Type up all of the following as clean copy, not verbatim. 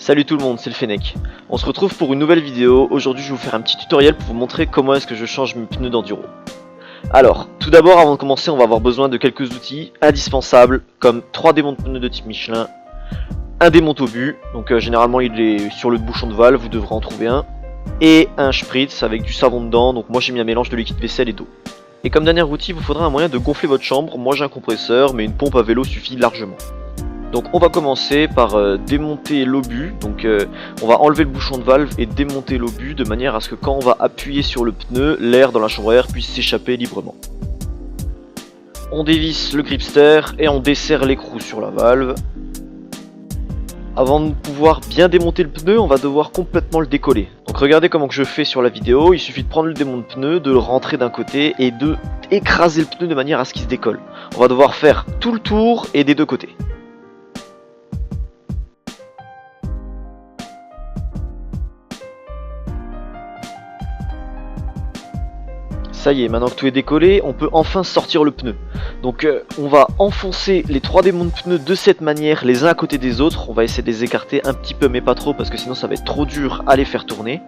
Salut tout le monde, c'est le Fennec. On se retrouve pour une nouvelle vidéo. Aujourd'hui je vais vous faire un petit tutoriel pour vous montrer comment est-ce que je change mes pneus d'enduro. Alors, tout d'abord avant de commencer on va avoir besoin de quelques outils indispensables comme 3 démonte pneus de type Michelin, un démonte obus, donc généralement il est sur le bouchon de valve, vous devrez en trouver un, et un spritz avec du savon dedans, donc moi j'ai mis un mélange de liquide vaisselle et d'eau. Et comme dernier outil, il vous faudra un moyen de gonfler votre chambre. Moi j'ai un compresseur, mais une pompe à vélo suffit largement. Donc on va commencer par démonter l'obus, donc on va enlever le bouchon de valve et démonter l'obus de manière à ce que quand on va appuyer sur le pneu, l'air dans la chambre à air puisse s'échapper librement. On dévisse le gripster et on desserre l'écrou sur la valve. Avant de pouvoir bien démonter le pneu, on va devoir complètement le décoller. Donc regardez comment que je fais sur la vidéo, il suffit de prendre le démonte pneu, de le rentrer d'un côté et de écraser le pneu de manière à ce qu'il se décolle. On va devoir faire tout le tour et des deux côtés. Ça y est, maintenant que tout est décollé, on peut enfin sortir le pneu. Donc on va enfoncer les 3 démonte pneus de cette manière, les uns à côté des autres. On va essayer de les écarter un petit peu, mais pas trop, parce que sinon ça va être trop dur à les faire tourner.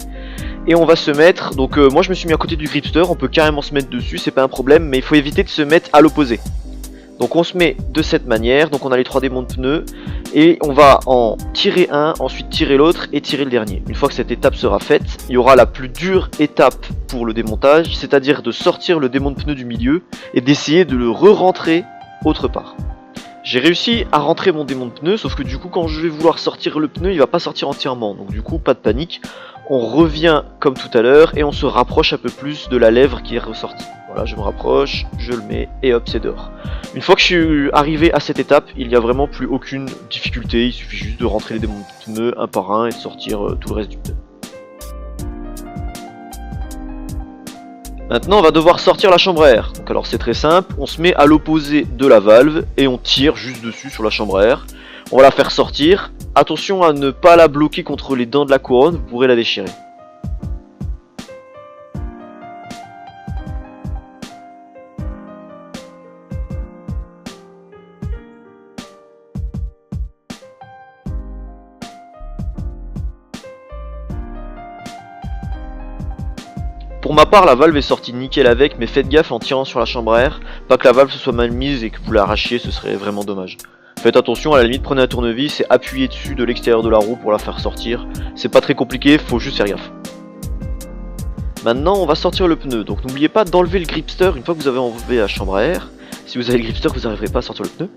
Et on va se mettre, donc moi je me suis mis à côté du gripster, on peut carrément se mettre dessus, c'est pas un problème, mais il faut éviter de se mettre à l'opposé. Donc on se met de cette manière, donc on a les 3 démonte pneus, et on va en tirer un, ensuite tirer l'autre et tirer le dernier. Une fois que cette étape sera faite, il y aura la plus dure étape pour le démontage, c'est-à-dire de sortir le démonte pneu du milieu et d'essayer de le re-rentrer autre part. J'ai réussi à rentrer mon démonte pneu, sauf que du coup quand je vais vouloir sortir le pneu, il va pas sortir entièrement, donc du coup pas de panique. On revient comme tout à l'heure et on se rapproche un peu plus de la lèvre qui est ressortie. Voilà, je me rapproche, je le mets et hop, c'est dehors. Une fois que je suis arrivé à cette étape, il n'y a vraiment plus aucune difficulté, il suffit juste de rentrer les démonte pneus un par un et de sortir tout le reste du pneu. Maintenant on va devoir sortir la chambre à air. Donc alors c'est très simple, on se met à l'opposé de la valve et on tire juste dessus sur la chambre à air. On va la faire sortir. Attention à ne pas la bloquer contre les dents de la couronne, vous pourrez la déchirer. Pour ma part, la valve est sortie nickel avec, mais faites gaffe en tirant sur la chambre à air, pas que la valve se soit mal mise et que vous l'arrachiez, ce serait vraiment dommage. Faites attention, à la limite prenez un tournevis et appuyez dessus de l'extérieur de la roue pour la faire sortir. C'est pas très compliqué, faut juste faire gaffe. Maintenant on va sortir le pneu, donc n'oubliez pas d'enlever le gripster une fois que vous avez enlevé la chambre à air. Si vous avez le gripster vous n'arriverez pas à sortir le pneu.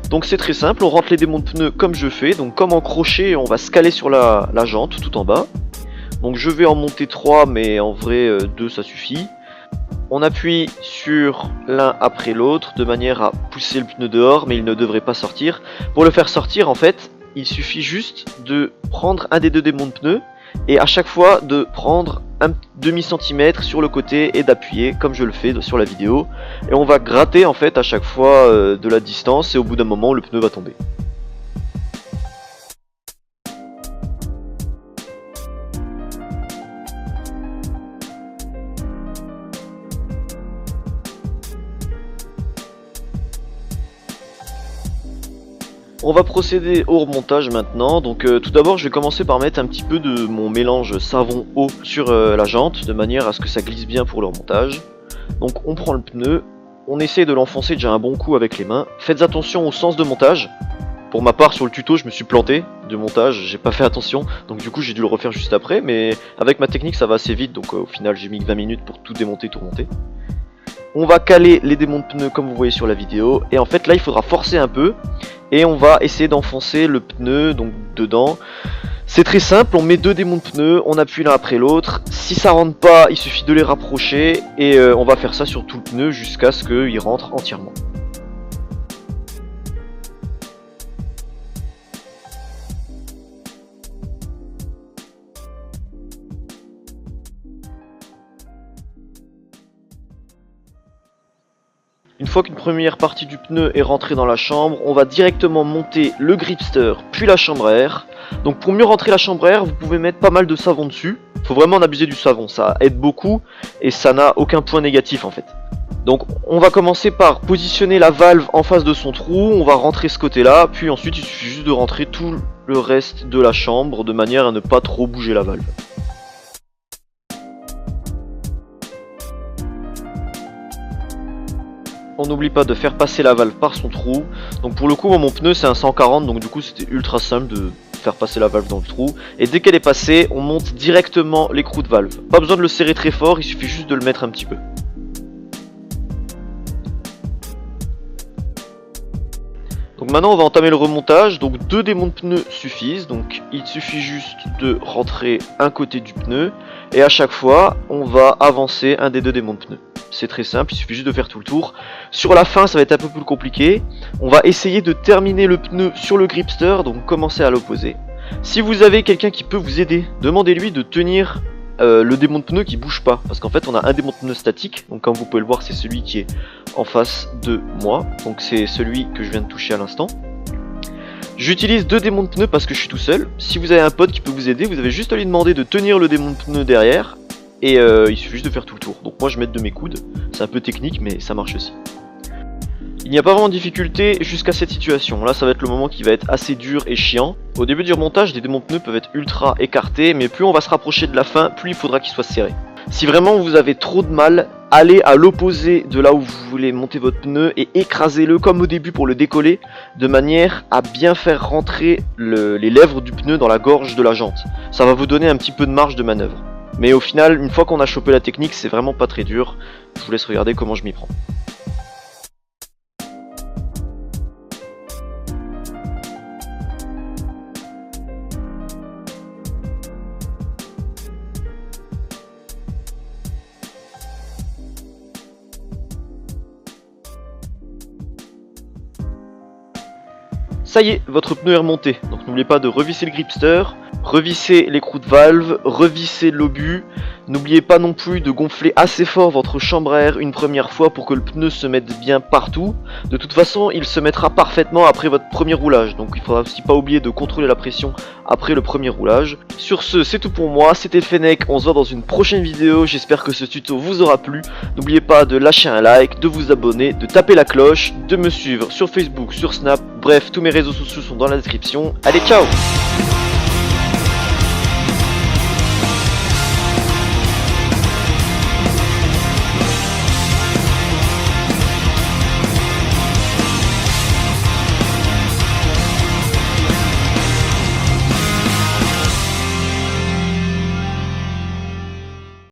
Donc c'est très simple, on rentre les démonte pneus comme je fais, donc comme en crochet on va se caler sur la jante tout en bas. Donc je vais en monter 3 mais en vrai 2 ça suffit. On appuie sur l'un après l'autre de manière à pousser le pneu dehors, mais il ne devrait pas sortir. Pour le faire sortir en fait, il suffit juste de prendre un des 2 démonte pneus et à chaque fois de prendre un demi-centimètre sur le côté et d'appuyer comme je le fais sur la vidéo. Et on va gratter en fait à chaque fois de la distance et au bout d'un moment le pneu va tomber. On va procéder au remontage maintenant, donc tout d'abord je vais commencer par mettre un petit peu de mon mélange savon-eau sur la jante, de manière à ce que ça glisse bien pour le remontage. Donc on prend le pneu, on essaie de l'enfoncer déjà un bon coup avec les mains. Faites attention au sens de montage. Pour ma part sur le tuto je me suis planté de montage, j'ai pas fait attention, donc du coup j'ai dû le refaire juste après, mais avec ma technique ça va assez vite, donc au final j'ai mis 20 minutes pour tout démonter, tout remonter. On va caler les démonte pneus comme vous voyez sur la vidéo, et en fait là il faudra forcer un peu, et on va essayer d'enfoncer le pneu donc dedans. C'est très simple, on met 2 démonte pneus, on appuie l'un après l'autre. Si ça rentre pas, il suffit de les rapprocher et on va faire ça sur tout le pneu jusqu'à ce qu'il rentre entièrement. Une fois qu'une première partie du pneu est rentrée dans la chambre, on va directement monter le gripster puis la chambre à air. Donc pour mieux rentrer la chambre à air, vous pouvez mettre pas mal de savon dessus. Faut vraiment en abuser du savon, ça aide beaucoup et ça n'a aucun point négatif en fait. Donc on va commencer par positionner la valve en face de son trou, on va rentrer ce côté là, puis ensuite il suffit juste de rentrer tout le reste de la chambre de manière à ne pas trop bouger la valve. On n'oublie pas de faire passer la valve par son trou. Donc pour le coup, moi, mon pneu c'est un 140, donc du coup c'était ultra simple de faire passer la valve dans le trou. Et dès qu'elle est passée, on monte directement l'écrou de valve. Pas besoin de le serrer très fort, il suffit juste de le mettre un petit peu. Donc maintenant on va entamer le remontage, donc 2 démonts de pneus suffisent, donc il suffit juste de rentrer un côté du pneu et à chaque fois on va avancer un des 2 démonts de pneus. C'est très simple, il suffit juste de faire tout le tour. Sur la fin ça va être un peu plus compliqué, on va essayer de terminer le pneu sur le gripster, donc commencer à l'opposé. Si vous avez quelqu'un qui peut vous aider, demandez-lui de tenir le démon de pneu qui bouge pas, parce qu'en fait on a un démon de pneu statique, donc comme vous pouvez le voir c'est celui qui est en face de moi, donc c'est celui que je viens de toucher à l'instant. J'utilise 2 démons de pneu parce que je suis tout seul. Si vous avez un pote qui peut vous aider, vous avez juste à lui demander de tenir le démon de pneu derrière et il suffit juste de faire tout le tour. Donc moi je mets de mes coudes, c'est un peu technique mais ça marche aussi. Il n'y a pas vraiment de difficulté jusqu'à cette situation, là ça va être le moment qui va être assez dur et chiant. Au début du remontage, les démons de pneus peuvent être ultra écartés, mais plus on va se rapprocher de la fin, plus il faudra qu'ils soient serrés. Si vraiment vous avez trop de mal, allez à l'opposé de là où vous voulez monter votre pneu et écrasez-le comme au début pour le décoller, de manière à bien faire rentrer les lèvres du pneu dans la gorge de la jante. Ça va vous donner un petit peu de marge de manœuvre. Mais au final, une fois qu'on a chopé la technique, c'est vraiment pas très dur. Je vous laisse regarder comment je m'y prends. Ça y est, votre pneu est remonté, donc n'oubliez pas de revisser le gripster, revisser l'écrou de valve, revisser l'obus. N'oubliez pas non plus de gonfler assez fort votre chambre à air une première fois pour que le pneu se mette bien partout. De toute façon, il se mettra parfaitement après votre premier roulage, donc il faudra aussi pas oublier de contrôler la pression après le premier roulage. Sur ce, c'est tout pour moi, c'était Fennec, on se voit dans une prochaine vidéo, j'espère que ce tuto vous aura plu. N'oubliez pas de lâcher un like, de vous abonner, de taper la cloche, de me suivre sur Facebook, sur Snap, bref, tous mes réseaux sociaux sont dans la description. Allez, ciao!